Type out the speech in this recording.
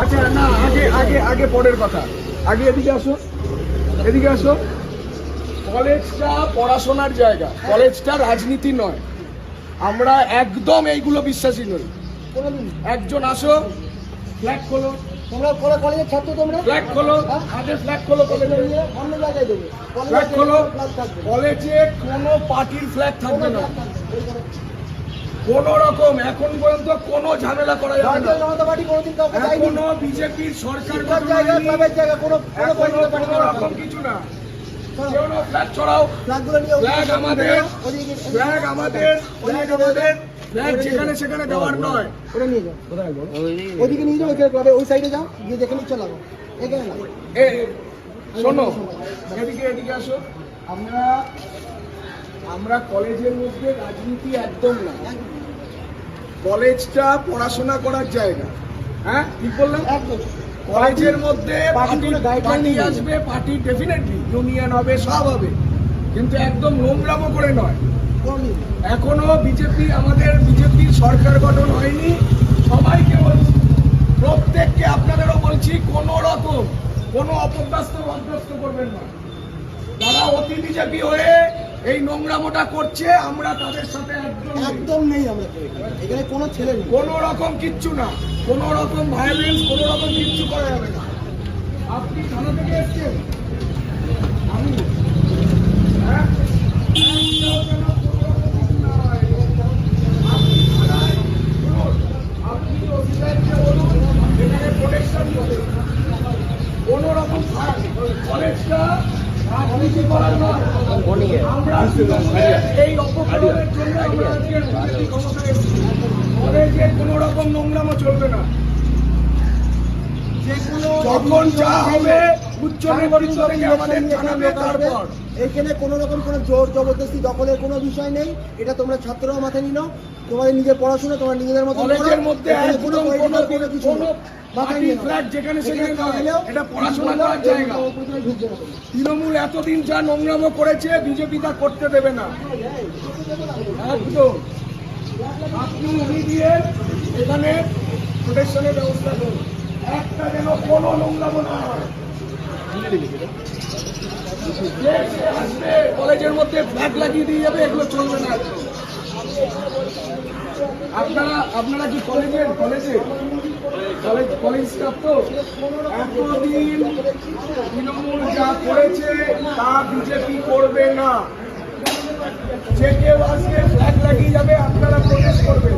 আচ্ছা না, আগে আগে আগে পরের কথা, আগে এদিকে আসো, এদিকে আসো। কলেজটা পড়াশোনার জায়গা, কলেজটা রাজনীতি নয়। আমরা একদম এইগুলো বিশ্বাসী নই। একজন আসো, ফ্ল্যাগ খোলো, তোমরা কলেজের ছাত্র, তোমরা ফ্ল্যাগ খোলো, আগে ফ্ল্যাগ খোলো, কলেজে অন্য জায়গায় দেবে। ফ্ল্যাগ খোলো। কলেজে কোনো পার্টির ফ্ল্যাগ থাকবে না, কোন রকম এখন পর্যন্ত কোনো ঝামেলা করা যাবে না। জনতা পার্টি কোনোদিন কাউকে দেয়নি। এখনো বিজেপির সরকার শিক্ষার জায়গা, ক্লাবের জায়গা, কোনো কোনো রকম কিছু না। কেউ না ফ্ল্যাগ ছড়াও, ফ্ল্যাগগুলো নিয়ে ফ্ল্যাগ আমাদের, ফ্ল্যাগ আমাদের, ফ্ল্যাগ আমাদের, ফ্ল্যাগ যেখানে সেখানে দেওয়ার নয়। ওটা নিয়ে যাও, ওইদিকে নিয়ে যাও, ওইখানে ক্লাবে ওই সাইডে যাও, গিয়ে যেখানে ইচ্ছা লাগাও, এখানে না। শোনো, এদিকে এদিকে আসো। আমরা কলেজের মধ্যে রাজনীতি একদম না। কলেজটা পড়াশোনা করার জায়গা। হ্যাঁ ঠিক বললাম। একদম কলেজের মধ্যে পার্টি আসবে, পার্টি ডেফিনেটলি ইউনিয়ন হবে, সব হবে, কিন্তু একদম নোংরামো করে নয়। এখনো বিজেপি, আমাদের বিজেপির সরকার গঠন হয়নি। সবাইকে বলছি, প্রত্যেককে আপনাদেরও বলছি, কোনো রকম কোনো অপদস্থ বরদাস্ত করবেন না। যারা অতি বিজেপি হয়ে এই নোংরামোটা করছে, আমরা তাদের সাথে একদম নেই। আমরা এখানে কোনো ছেলে নেই, কোনো রকম কিচ্ছু না, কোনো রকম ভায়োলেন্স, কোনো রকম কিচ্ছু করা যাবে না। আপনি থানা থেকে এসছেন, আমি হ্যাঁ আপনি অফিসারকে বলুন এখানে প্রোটেকশন হবে। কোনো রকম কলেজটা রাজনীতি করার নয়। আমরা এই অপকর্মের জন্য আমরা আজকে রাজনীতি ক্ষমতায় এসেছি। কলেজে কোনো রকম নোংরামো চলবে না। যখন যা হবে উচ্চ নেতৃত্ব থেকে আমাদের জানাবে। তারপর এইখানে কোনো রকম কোনো জোর জবরদস্তি দখলের কোনো বিষয় নেই। এটা তোমরা ছাত্ররাও মাথায় নিও, তোমাদের নিজের পড়াশোনা তোমার নিজেদের মতো কলেজের মধ্যে যেখানে সেখানে এটা পড়াশোনা করার জায়গা। তৃণমূল এতদিন যা নোংরামো করেছে, বিজেপি তা করতে দেবে না একদম। আপনি ইমিডিয়েট এখানে প্রোটেকশনের ব্যবস্থা করুন, একটা যেন কোনো নোংরামো না হয়। আসবে কলেজের মধ্যে ফ্ল্যাগ লাগিয়ে দিয়ে যাবে, এগুলো চলবে না। আপনারা কি কলেজ স্টাফ তো? এতদিন তৃণমূল যা করেছে তা বিজেপি করবে না। যে কেউ আসবে ফ্ল্যাগ লাগিয়ে যাবে, আপনারা প্রোটেস্ট করবেন।